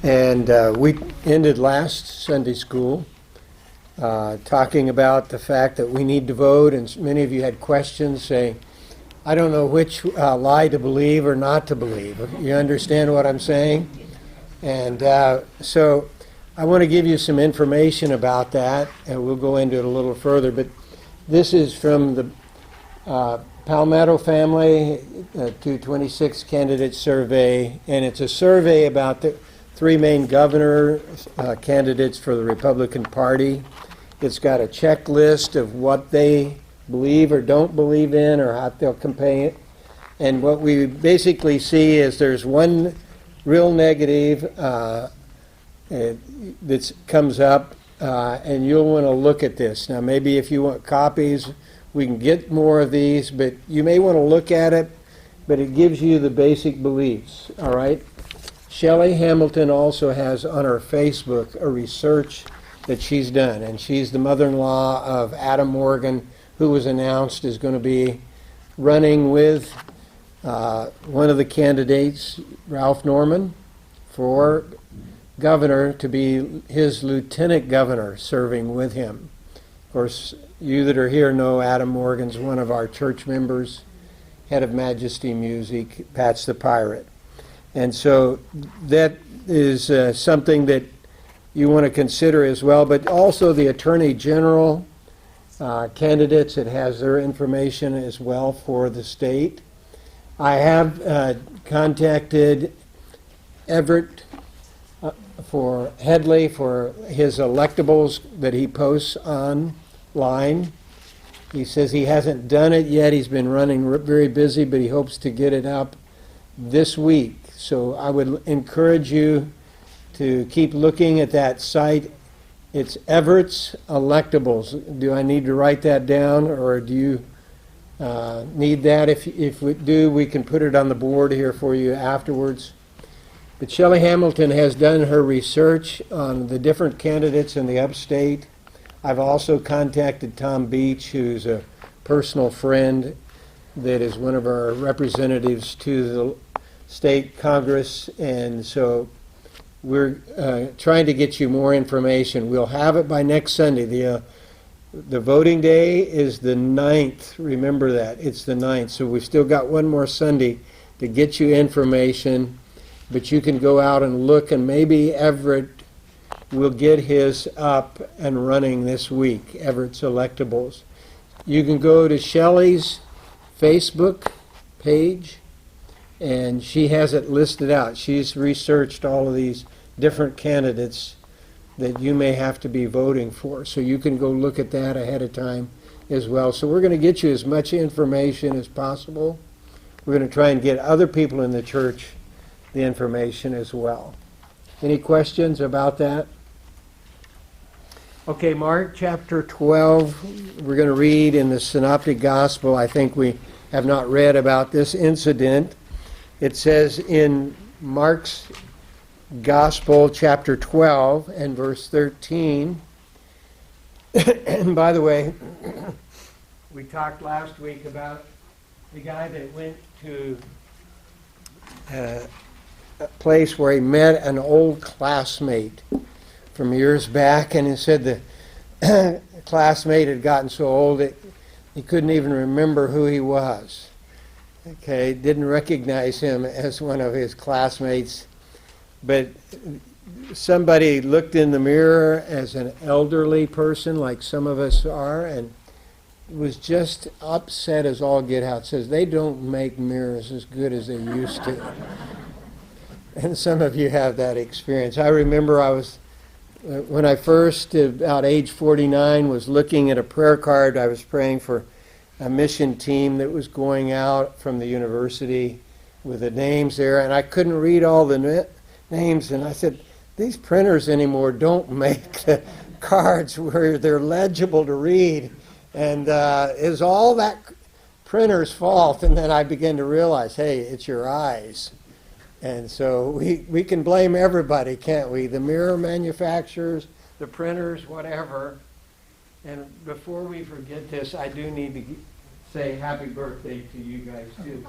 And we ended last Sunday school talking about the fact that we need to vote, and many of you had questions saying, I don't know which lie to believe or not to believe. You understand what I'm saying? And so I want to give you some information about that, and we'll go into it a little further. But this is from the Palmetto Family 226 Candidate Survey, and it's a survey about the three main governor candidates for the Republican Party. It's got a checklist of what they believe or don't believe in or how they'll campaign. And what we basically see is there's one real negative that comes up, and you'll want to look at this. Now, maybe if you want copies, we can get more of these, but you may want to look at it, but it gives you the basic beliefs, all right? Shelley Hamilton also has on her Facebook a research that she's done, and she's the mother-in-law of Adam Morgan, who was announced is going to be running with one of the candidates, Ralph Norman, for governor, to be his lieutenant governor, serving with him. Of course, you that are here know Adam Morgan's one of our church members, head of Majesty Music, Pat's the Pirate. And so that is something that you want to consider as well, but also the Attorney General candidates, it has their information as well for the state. I have contacted Everett for Headley for his electables that he posts online. He says he hasn't done it yet. He's been running very busy, but he hopes to get it up this week. So I would encourage you to keep looking at that site. It's Everett's Electables. Do I need to write that down, or do you need that? If we do, we can put it on the board here for you afterwards. But Shelley Hamilton has done her research on the different candidates in the upstate. I've also contacted Tom Beach, who's a personal friend that is one of our representatives to the state Congress, and so we're trying to get you more information. We'll have it by next Sunday. The voting day is the 9th. Remember that. It's the 9th. So we've still got one more Sunday to get you information, but you can go out and look, and maybe Everett will get his up and running this week, Everett's Electables. You can go to Shelley's Facebook page, and she has it listed out. She's researched all of these different candidates that you may have to be voting for. So you can go look at that ahead of time as well. So we're going to get you as much information as possible. We're going to try and get other people in the church the information as well. Any questions about that? Okay, Mark chapter 12. We're going to read in the Synoptic Gospel. I think we have not read about this incident. It says in Mark's Gospel, chapter 12, and verse 13. And by the way, we talked last week about the guy that went to a place where he met an old classmate from years back, and he said the classmate had gotten so old that he couldn't even remember who he was. Okay, didn't recognize him as one of his classmates, but somebody looked in the mirror as an elderly person, like some of us are, and was just upset as all get out. Says they don't make mirrors as good as they used to. And some of you have that experience. I remember when I first, about age 49, was looking at a prayer card. I was praying for a mission team that was going out from the university with the names there, and I couldn't read all the names, and I said, these printers anymore don't make the cards where they're legible to read, and it was all that printer's fault. And then I began to realize, hey, it's your eyes. And so we can blame everybody, can't we? The mirror manufacturers, the printers, whatever. And before we forget this, I do need to say happy birthday to you guys, too.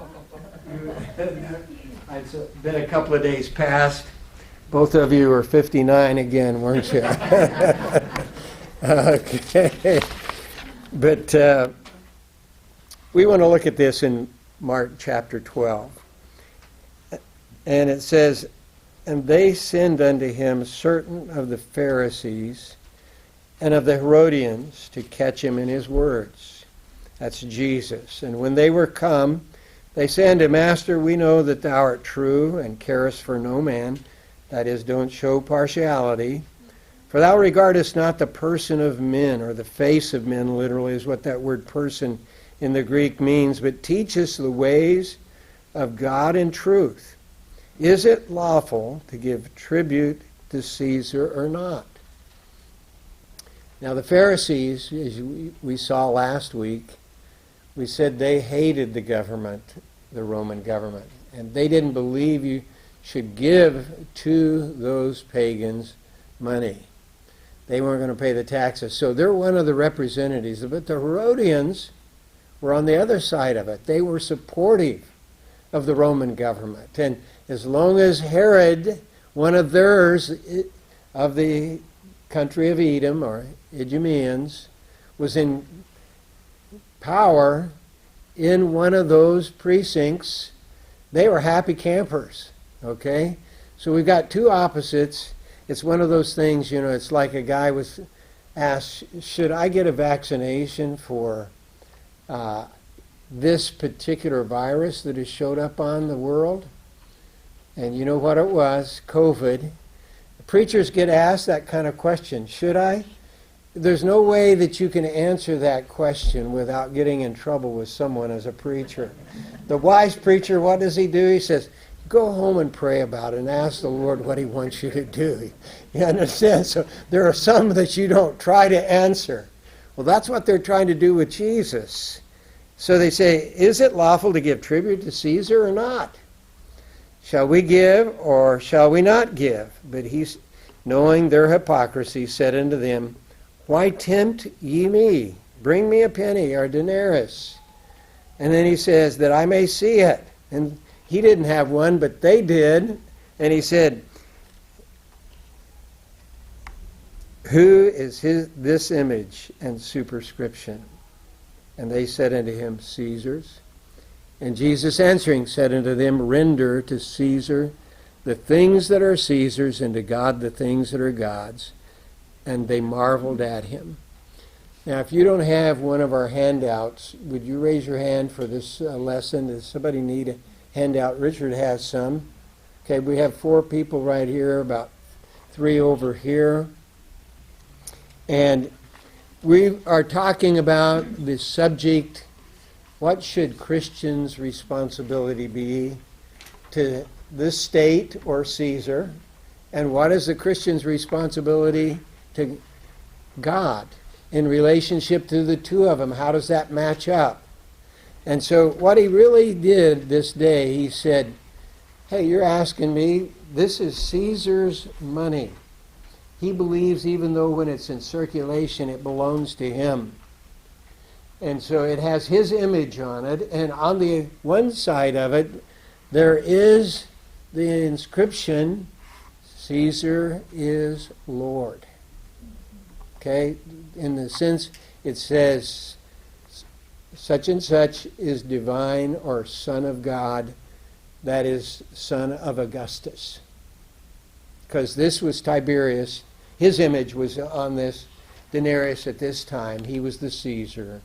It's been a couple of days past, Both of you are 59 again, weren't you? Okay. But we want to look at this in Mark chapter 12. And it says, "And they send unto him certain of the Pharisees and of the Herodians to catch him in his words." That's Jesus. "And when they were come, they say unto him, Master, we know that thou art true and carest for no man." That is, don't show partiality. "For thou regardest not the person of men," or the face of men, literally is what that word person in the Greek means, "but teachest the ways of God in truth. Is it lawful to give tribute to Caesar or not?" Now the Pharisees, as we saw last week, we said they hated the government, the Roman government, and they didn't believe you should give to those pagans money. They weren't going to pay the taxes. So they're one of the representatives. But the Herodians were on the other side of it. They were supportive of the Roman government. And as long as Herod, one of theirs, of the country of Edom, or Idumeans, was in power in one of those precincts, they were happy campers. Okay? So we've got two opposites. It's one of those things, it's like a guy was asked, should I get a vaccination for this particular virus that has showed up on the world? And you know what it was? COVID. Preachers get asked that kind of question. Should I? There's no way that you can answer that question without getting in trouble with someone as a preacher. The wise preacher, what does he do? He says, go home and pray about it and ask the Lord what he wants you to do. You understand? So there are some that you don't try to answer. Well, that's what they're trying to do with Jesus. So they say, is it lawful to give tribute to Caesar or not? Shall we give or shall we not give? But he, knowing their hypocrisy, said unto them, why tempt ye me? Bring me a penny or a denarius. And then he says, that I may see it. And he didn't have one, but they did. And he said, who is this image and superscription? And they said unto him, Caesar's. And Jesus answering said unto them, render to Caesar the things that are Caesar's, and to God the things that are God's. And they marveled at him. Now, if you don't have one of our handouts, would you raise your hand for this lesson? Does somebody need a handout? Richard has some. Okay, we have 4 people right here, about 3 over here. And we are talking about the subject, what should Christians' responsibility be to this state or Caesar? And what is the Christian's responsibility to God in relationship to the two of them? How does that match up? And so what he really did this day, he said, hey, you're asking me, this is Caesar's money. He believes even though when it's in circulation, it belongs to him. And so it has his image on it. And on the one side of it, there is the inscription, Caesar is Lord. Okay? In the sense, it says, such and such is divine or son of God, that is son of Augustus. Because this was Tiberius, his image was on this denarius at this time. He was the Caesar.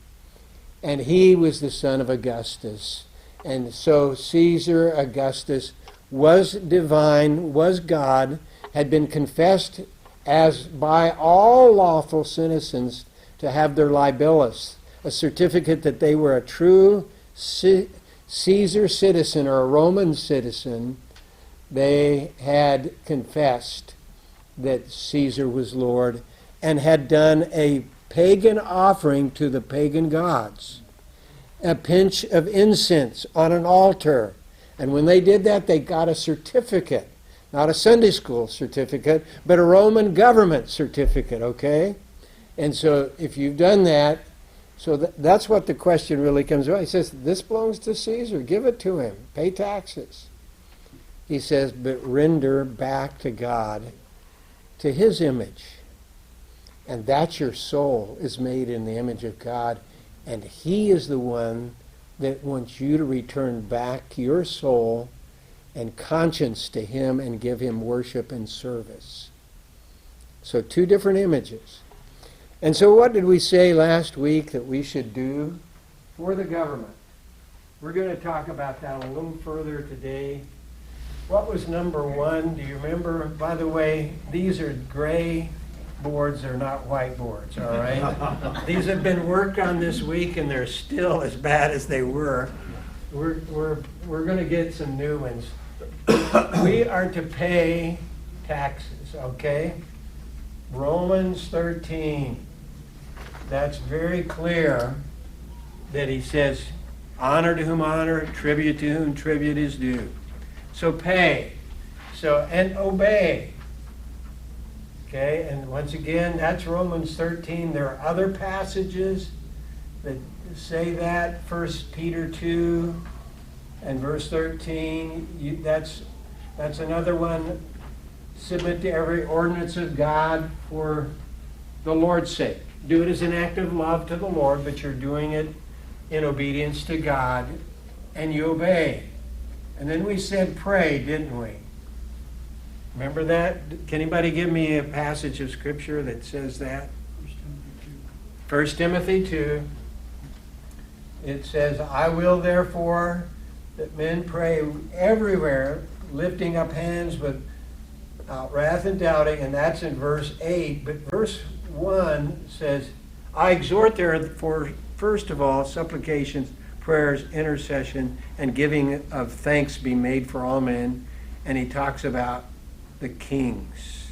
And he was the son of Augustus. And so Caesar Augustus was divine, was God, had been confessed as by all lawful citizens to have their libellus, a certificate that they were a true Caesar citizen or a Roman citizen. They had confessed that Caesar was Lord and had done a pagan offering to the pagan gods, a pinch of incense on an altar. And when they did that, they got a certificate, not a Sunday school certificate, but a Roman government certificate, okay? And so if you've done that, so that's what the question really comes about. He says, this belongs to Caesar. Give it to him. Pay taxes. He says, but render back to God, to his image. And that's your soul is made in the image of God. And he is the one that wants you to return back your soul and conscience to him and give him worship and service. So 2 different images. And so what did we say last week that we should do for the government? We're going to talk about that a little further today. What was number 1? Do you remember? By the way, these are gray boards. They're not white boards, all right? These have been worked on this week, and they're still as bad as they were. We're going to get some new ones. We are to pay taxes, okay? Romans 13. That's very clear that he says, honor to whom honor, tribute to whom tribute is due. So pay. And obey. Okay, and once again, that's Romans 13. There are other passages that say that. 1 Peter 2 and verse 13. That's another one. Submit to every ordinance of God for the Lord's sake. Do it as an act of love to the Lord, but you're doing it in obedience to God, and you obey. And then we said pray, didn't we? Remember that? Can anybody give me a passage of Scripture that says that? 1 Timothy 2. It says, I will therefore that men pray everywhere, lifting up hands without wrath and doubting, and that's in verse 8. But verse 1 says, I exhort therefore, first of all, supplications, prayers, intercession, and giving of thanks be made for all men. And he talks about the kings,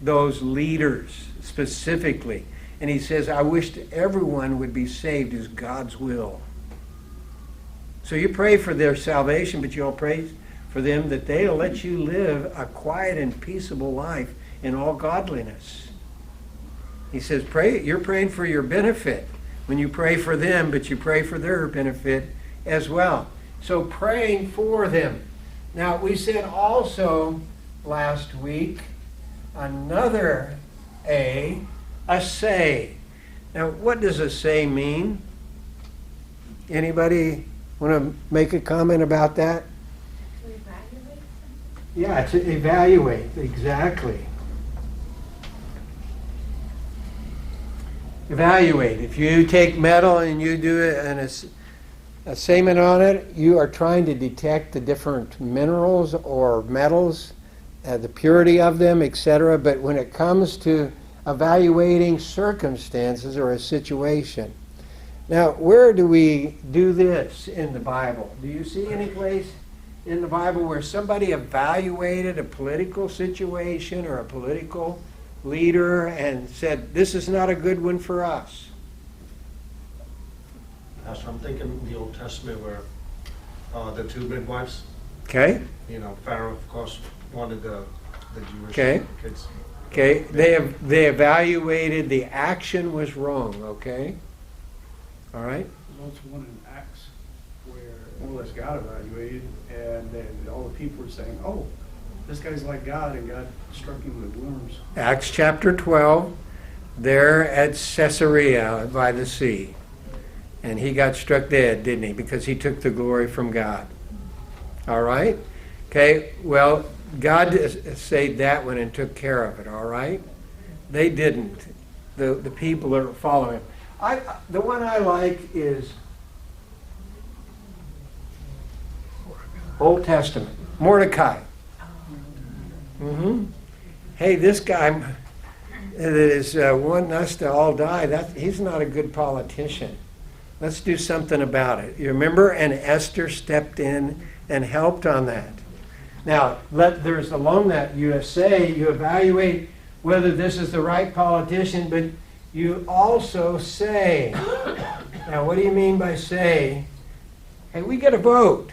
those leaders specifically. And he says, I wish that everyone would be saved as God's will. So you pray for their salvation, but you'll pray for them that they'll let you live a quiet and peaceable life in all godliness. He says, you're praying for your benefit when you pray for them, but you pray for their benefit as well. So praying for them. Now, we said also last week, another a say. Now, what does a say mean? Anybody want to make a comment about that? To evaluate something? Yeah, to evaluate, exactly. Evaluate. If you take metal and you do an assessment on it, you are trying to detect the different minerals or metals, the purity of them, etc. But when it comes to evaluating circumstances or a situation. Now, where do we do this in the Bible? Do you see any place in the Bible where somebody evaluated a political situation or a political leader and said, this is not a good one for us? Pastor, I'm thinking the Old Testament where the 2 midwives, Okay? Pharaoh, of course, wanted the Jewish kids. Okay, they evaluated the action was wrong, okay? All right? There's also one in Acts where more or less God evaluated, and then all the people were saying, oh, this guy's like God, and God struck him with worms. Acts chapter 12, there at Caesarea by the sea. And he got struck dead, didn't he? Because he took the glory from God. All right? Okay, well, God saved that one and took care of it, all right? They didn't. The people that are following him. The one I like is Old Testament. Mordecai. Hey, this guy that is wanting us to all die, he's not a good politician. Let's do something about it. You remember? And Esther stepped in and helped on that. Now, there's along that you evaluate whether this is the right politician, but you also say, now what do you mean by say? Hey, we get a vote.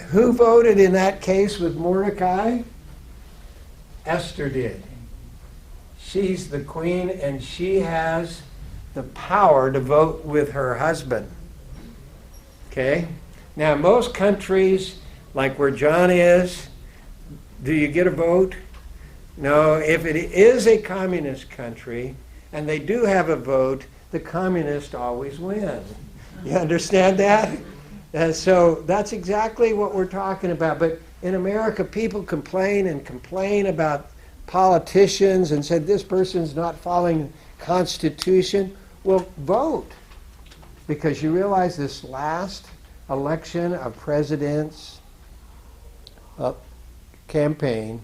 Who voted in that case with Mordecai? Esther did. She's the queen, and she has the power to vote with her husband. Okay? Now, most countries, like where John is, do you get a vote? No, if it is a communist country, and they do have a vote, the communists always win. You understand that? And so that's exactly what we're talking about. But in America, people complain and complain about politicians and said this person's not following the Constitution. Well, vote. Because you realize this last election of president's campaign,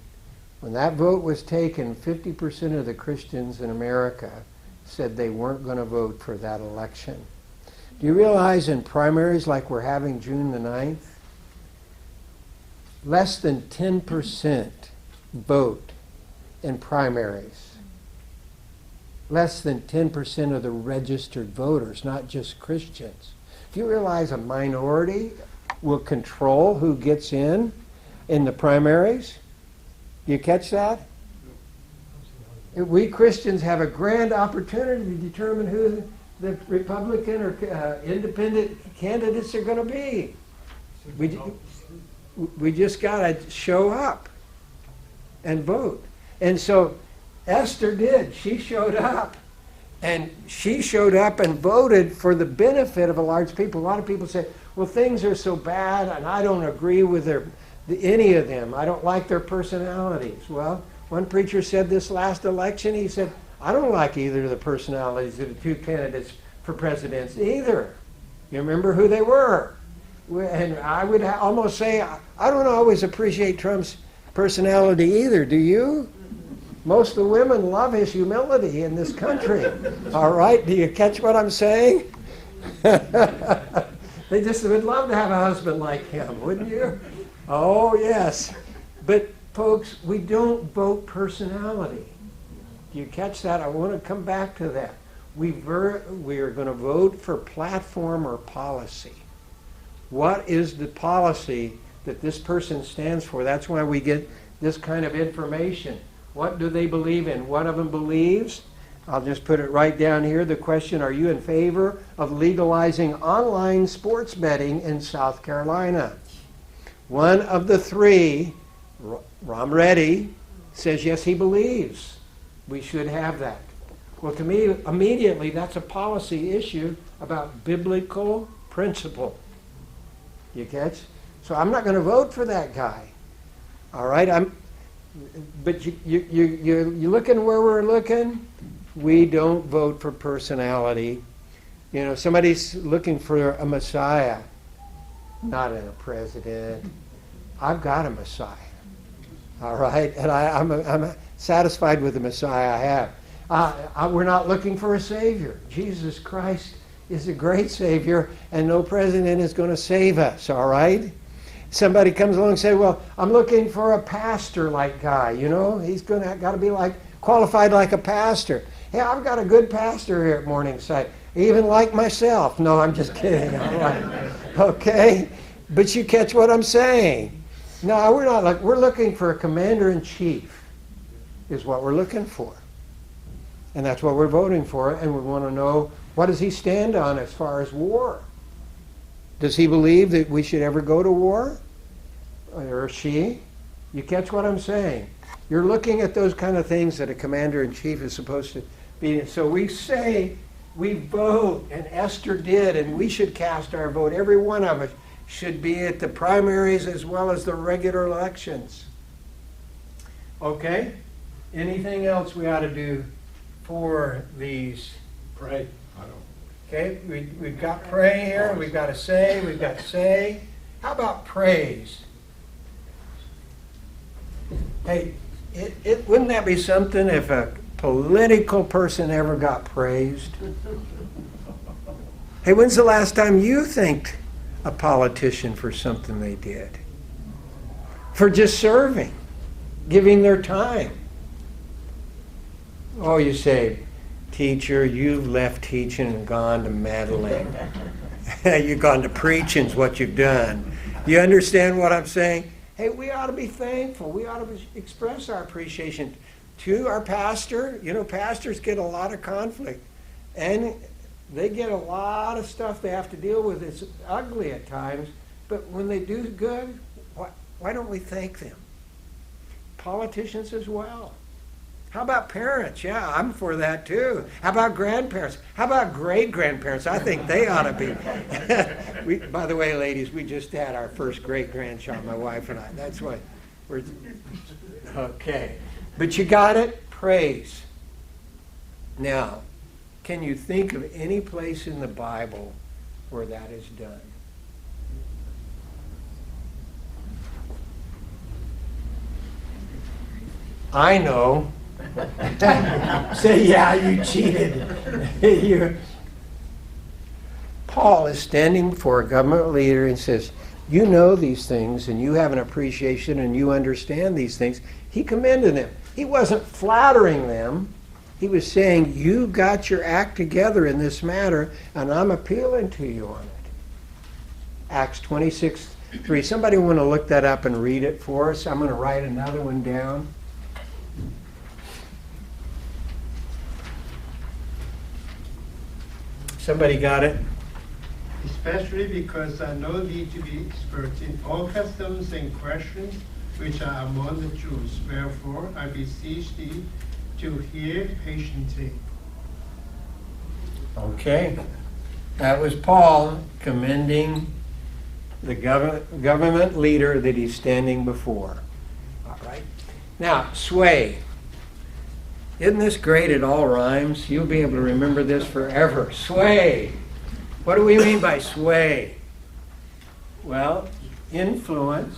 when that vote was taken, 50% of the Christians in America said they weren't going to vote for that election. Do you realize in primaries like we're having June the 9th, less than 10% vote in primaries? Less than 10% of the registered voters, not just Christians. Do you realize a minority will control who gets in the primaries? You catch that? We Christians have a grand opportunity to determine who the Republican or independent candidates are going to be. We just got to show up and vote. And so Esther did. She showed up. And she showed up and voted for the benefit of a large people. A lot of people say, well, things are so bad and I don't agree with any of them. I don't like their personalities. Well, one preacher said this last election, he said, I don't like either of the personalities of the two candidates for presidents either. You remember who they were? And I would almost say, I don't always appreciate Trump's personality either. Do you? Most of the women love his humility in this country. All right? Do you catch what I'm saying? They just would love to have a husband like him, wouldn't you? Oh, yes. But, folks, we don't vote personality. Do you catch that? I want to come back to that. We are going to vote for platform or policy. What is the policy that this person stands for? That's why we get this kind of information. What do they believe in? One of them believes, I'll just put it right down here, the question, are you in favor of legalizing online sports betting in South Carolina? One of the three, Ram Reddy, says yes, he believes we should have that. Well, to me, immediately, that's a policy issue about biblical principle. You catch? So I'm not going to vote for that guy. All right? But you're looking where we're looking? We don't vote for personality. You know, somebody's looking for a Messiah, not a president. I've got a Messiah. All right? And I'm satisfied with the Messiah I have. We're not looking for a Savior. Jesus Christ is a great Savior, and no president is going to save us, all right? Somebody comes along and says, well, I'm looking for a pastor-like guy, you know? He's got to be qualified like a pastor. Hey, I've got a good pastor here at Morningside, even like myself. No, I'm just kidding, all right? Okay? But you catch what I'm saying. No, we're not. We're looking for a commander-in-chief is what we're looking for. And that's what we're voting for, and we want to know, what does he stand on as far as war? Does he believe that we should ever go to war? Or she? You catch what I'm saying? You're looking at those kind of things that a commander-in-chief is supposed to be. So we say we vote, and Esther did, and we should cast our vote. Every one of us should be at the primaries as well as the regular elections. Okay? Anything else we ought to do for these? Pray. Okay, we've got pray here, we've got to say, we've got say. How about praise? Hey, wouldn't that be something if a political person ever got praised? Hey, when's the last time you thanked a politician for something they did? For just serving, giving their time. Oh, you say, teacher, you've left teaching and gone to meddling. You've gone to preaching is what you've done. You understand what I'm saying? Hey, we ought to be thankful. We ought to express our appreciation to our pastor. You know, pastors get a lot of conflict. And they get a lot of stuff they have to deal with. It's ugly at times. But when they do good, Why don't we thank them? Politicians as well. How about parents? Yeah, I'm for that too. How about grandparents? How about great-grandparents? I think they ought to be. By the way, ladies, we just had our first great-grandchild, my wife and I. That's why we're... Okay. But you got it? Praise. Now, can you think of any place in the Bible where that is done? I know. Say, yeah, you cheated. Paul is standing before a government leader and says, you know these things and you have an appreciation and you understand these things. He commended them. He wasn't flattering them. He was saying, you got your act together in this matter and I'm appealing to you on it. Acts 26:3. Somebody want to look that up and read it for us? I'm going to write another one down. Somebody got it? Especially because I know thee to be expert in all customs and questions which are among the Jews. Wherefore I beseech thee to hear patiently. Okay. That was Paul commending the government leader that he's standing before. All right. Now, sway. Isn't this great? It all rhymes. You'll be able to remember this forever. Sway. What do we mean by sway? Well, influence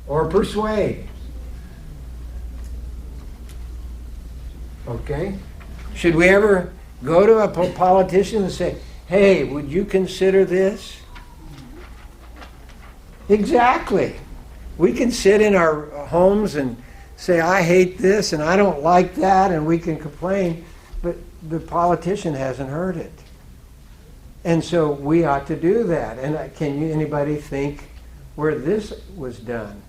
or persuade. Okay? Should we ever go to a politician and say, hey, would you consider this? Exactly. We can sit in our homes and say, I hate this and I don't like that, and we can complain, but the politician hasn't heard it. And so we ought to do that. And anybody think where this was done?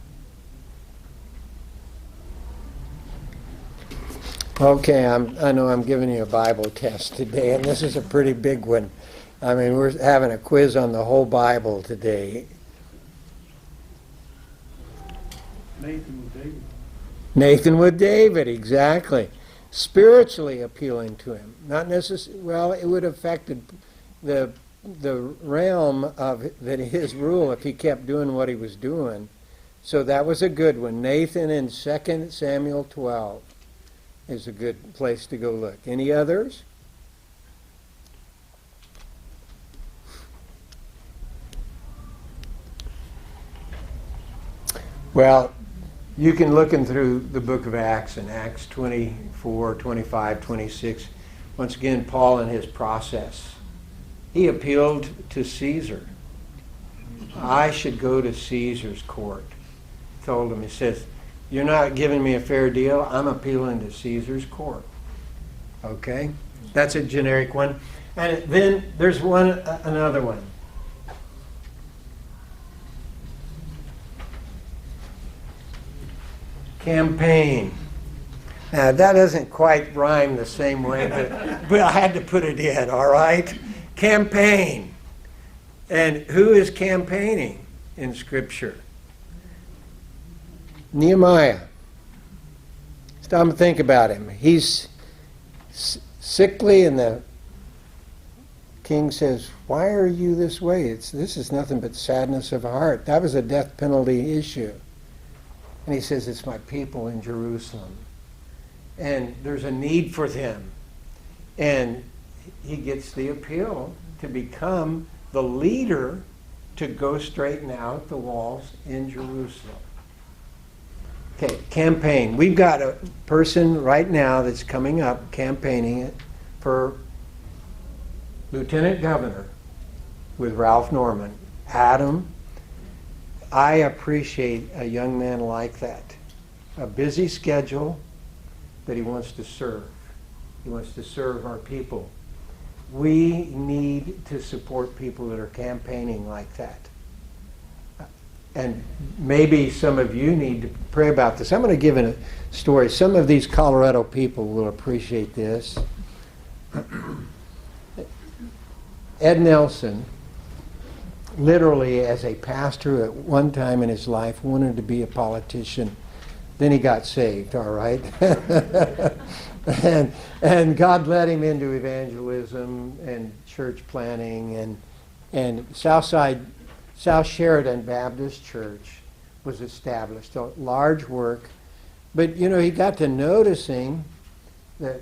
Okay, I know I'm giving you a Bible test today, and this is a pretty big one. I mean, we're having a quiz on the whole Bible today. Nathan with David. Nathan with David, exactly. Spiritually appealing to him. Not necessarily, well, it would have affected the realm of his rule if he kept doing what he was doing. So that was a good one. Nathan in 2 Samuel 12 is a good place to go look. Any others? Well, you can look in through the book of Acts, in Acts 24, 25, 26. Once again, Paul in his process. He appealed to Caesar. I should go to Caesar's court. Told him, he says, you're not giving me a fair deal. I'm appealing to Caesar's court. Okay? That's a generic one. And then there's another one. Campaign. Now, that doesn't quite rhyme the same way, but I had to put it in, all right? Campaign. And who is campaigning in Scripture? Nehemiah. Stop and think about him. He's sickly, and the king says, why are you this way? This is nothing but sadness of heart. That was a death penalty issue. And he says, it's my people in Jerusalem. And there's a need for them. And he gets the appeal to become the leader to go straighten out the walls in Jerusalem. Okay, campaign. We've got a person right now that's coming up campaigning for lieutenant governor with Ralph Norman. Adam, I appreciate a young man like that. A busy schedule, but he wants to serve. He wants to serve our people. We need to support people that are campaigning like that. And maybe some of you need to pray about this. I'm going to give a story. Some of these Colorado people will appreciate this. Ed Nelson literally as a pastor at one time in his life wanted to be a politician. Then he got saved, all right? and God led him into evangelism and church planting, and South Sheridan Baptist Church was established, a large work. But, he got to noticing that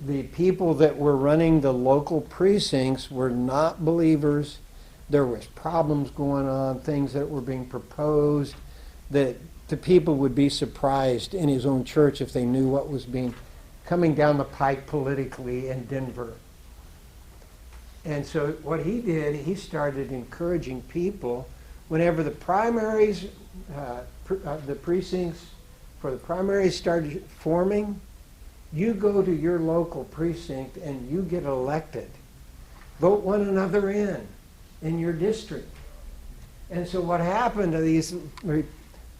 the people that were running the local precincts were not believers. There was problems going on, things that were being proposed that the people would be surprised in his own church if they knew what was coming down the pike politically in Denver. And so what he did, he started encouraging people whenever the primaries, the precincts for the primaries started forming, you go to your local precinct and you get elected. Vote one another in your district. And so what happened to these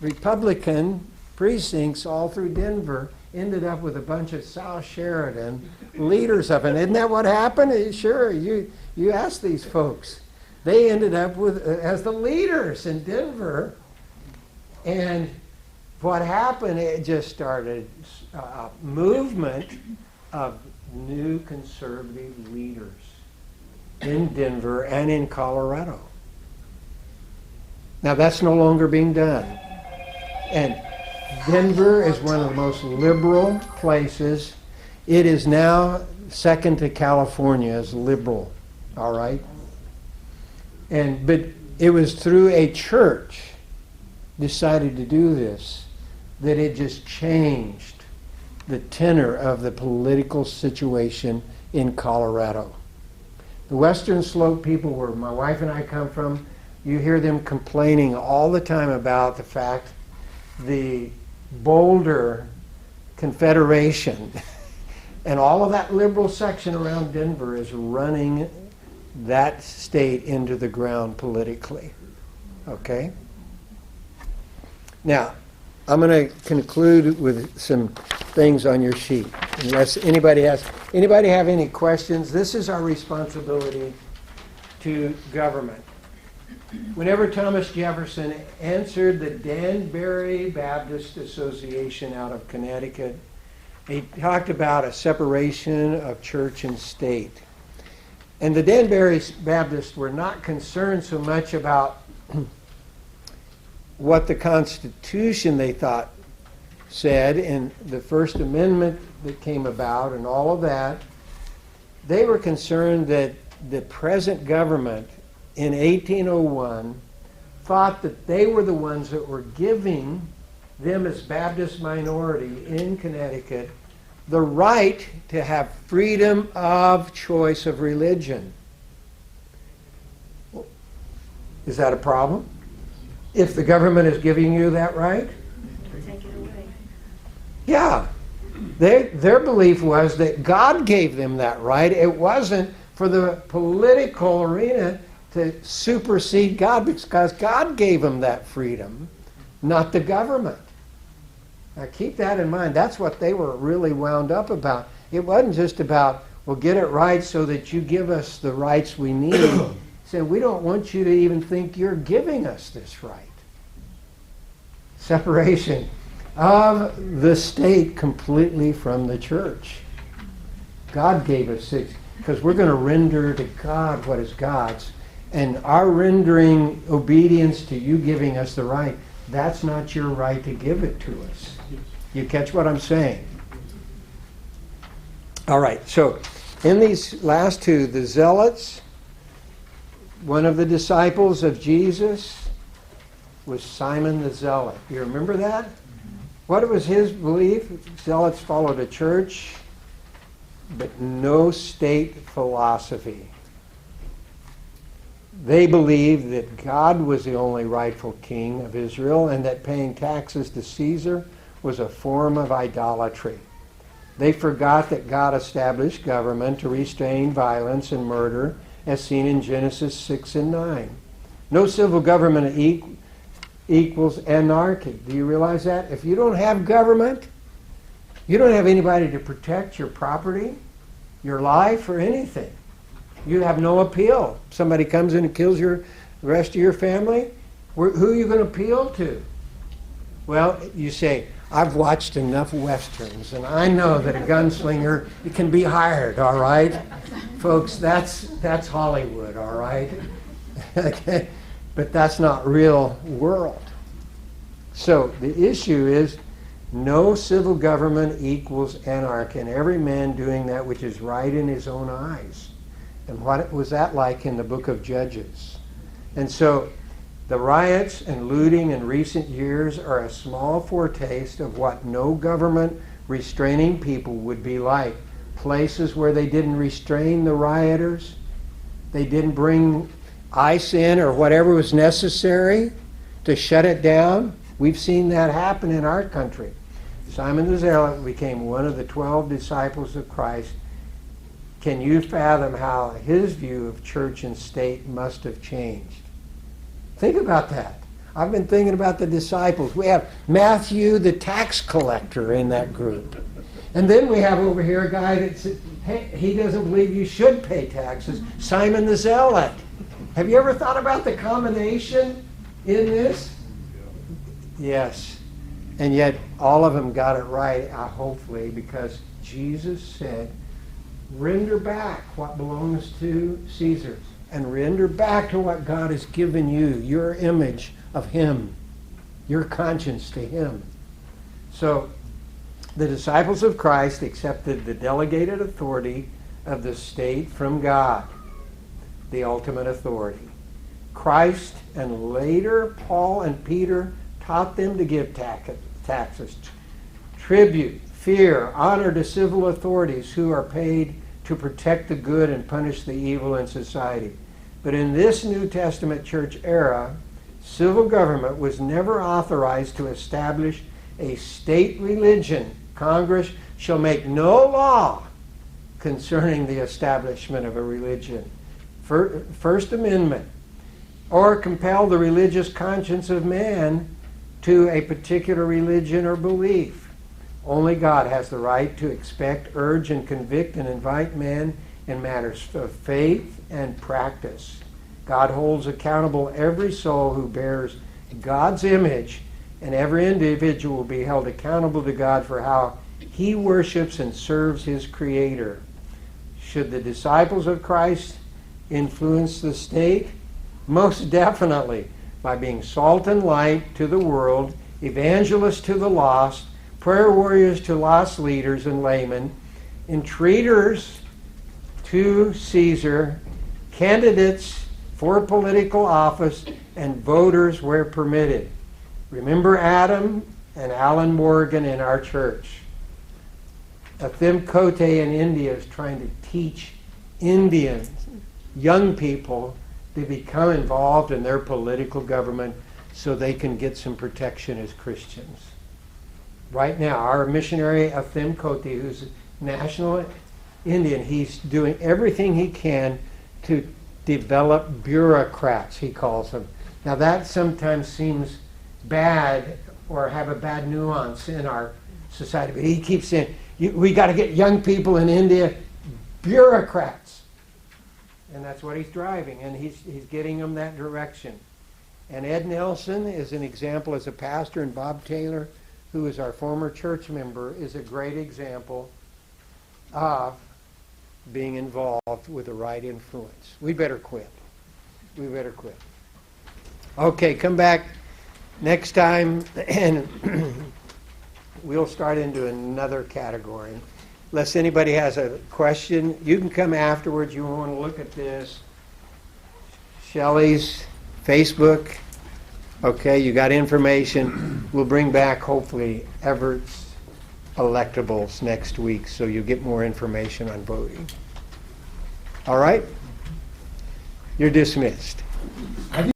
Republican precincts all through Denver ended up with a bunch of South Sheridan leaders of it. Isn't that what happened? Sure, you ask these folks. They ended up as the leaders in Denver. And what happened, it just started a movement of new conservative leaders in Denver and in Colorado. Now that's no longer being done. And Denver is one of the most liberal places. It is now second to California as liberal, all right? But it was through a church decided to do this that it just changed the tenor of the political situation in Colorado. The Western Slope people, where my wife and I come from, you hear them complaining all the time about the fact the Boulder Confederation and all of that liberal section around Denver is running that state into the ground politically. Okay? Now, I'm going to conclude with some things on your sheet. Unless anybody have any questions, this is our responsibility to government. Whenever Thomas Jefferson answered the Danbury Baptist Association out of Connecticut, he talked about a separation of church and state. And the Danbury Baptists were not concerned so much about what the Constitution, they thought, said in the First Amendment that came about and all of that. They were concerned that the present government in 1801 thought that they were the ones that were giving them as Baptist minority in Connecticut the right to have freedom of choice of religion. Is that a problem? If the government is giving you that right? Take it away. Yeah. Their belief was that God gave them that right. It wasn't for the political arena to supersede God, because God gave them that freedom, not the government. Now keep that in mind. That's what they were really wound up about. It wasn't just about, well, get it right so that you give us the rights we need. He said, we don't want you to even think you're giving us this right. Separation of the state completely from the church. God gave us six, because we're going to render to God what is God's. And our rendering obedience to you giving us the right, that's not your right to give it to us. You catch what I'm saying? All right, so in these last two, the Zealots, one of the disciples of Jesus was Simon the Zealot. You remember that? What was his belief? Zealots followed a church, but no state philosophy. They believed that God was the only rightful king of Israel and that paying taxes to Caesar was a form of idolatry. They forgot that God established government to restrain violence and murder, as seen in Genesis 6 and 9. No civil government equals anarchy. Do you realize that? If you don't have government, you don't have anybody to protect your property, your life, or anything. You have no appeal. Somebody comes in and kills your The rest of your family? Who are you going to appeal to? Well, you say, I've watched enough Westerns, and I know that a gunslinger can be hired, all right? Folks, that's Hollywood, all right? Okay? But that's not real world. So the issue is, no civil government equals anarchy, and every man doing that which is right in his own eyes. And what was that like in the book of Judges? And so the riots and looting in recent years are a small foretaste of what no government restraining people would be like. Places where they didn't restrain the rioters, they didn't bring ICE in or whatever was necessary to shut it down. We've seen that happen in our country. Simon the Zealot became one of the 12 disciples of Christ. Can you fathom how his view of church and state must have changed? Think about that. I've been thinking about the disciples. We have Matthew, the tax collector, in that group. And then we have over here a guy that says, hey, he doesn't believe you should pay taxes, Simon the Zealot. Have you ever thought about the combination in this? Yes. And yet all of them got it right, hopefully, because Jesus said, render back what belongs to Caesar, and render back to what God has given you, your image of Him, your conscience to Him. So the disciples of Christ accepted the delegated authority of the state from God, the ultimate authority. Christ and later Paul and Peter taught them to give taxes, tribute, fear, honor to civil authorities who are paid to protect the good and punish the evil in society. But in this New Testament church era, civil government was never authorized to establish a state religion. Congress shall make no law concerning the establishment of a religion. First Amendment. Or compel the religious conscience of man to a particular religion or belief. Only God has the right to expect, urge, and convict and invite man in matters of faith and practice. God holds accountable every soul who bears God's image, and every individual will be held accountable to God for how he worships and serves his Creator. Should the disciples of Christ influence the state? Most definitely, by being salt and light to the world, evangelists to the lost, prayer warriors to lost leaders and laymen, entreaters to Caesar, candidates for political office, and voters where permitted. Remember Adam and Alan Morgan in our church. Athim Kote in India is trying to teach Indians, young people, to become involved in their political government so they can get some protection as Christians. Right now, our missionary Athim Kote, who's national Indian, he's doing everything he can to develop bureaucrats, he calls them. Now that sometimes seems bad or have a bad nuance in our society, but he keeps saying, we got to get young people in India bureaucrats. And that's what he's driving, and he's getting them that direction. And Ed Nelson is an example as a pastor, and Bob Taylor, who is our former church member, is a great example of being involved with the right influence. We better quit. We better quit. Okay, come back next time, and we'll start into another category. Unless anybody has a question, you can come afterwards. You want to look at this. Shelley's Facebook. Okay, you got information. We'll bring back, hopefully, Everett's electables next week, so you'll get more information on voting. All right? You're dismissed.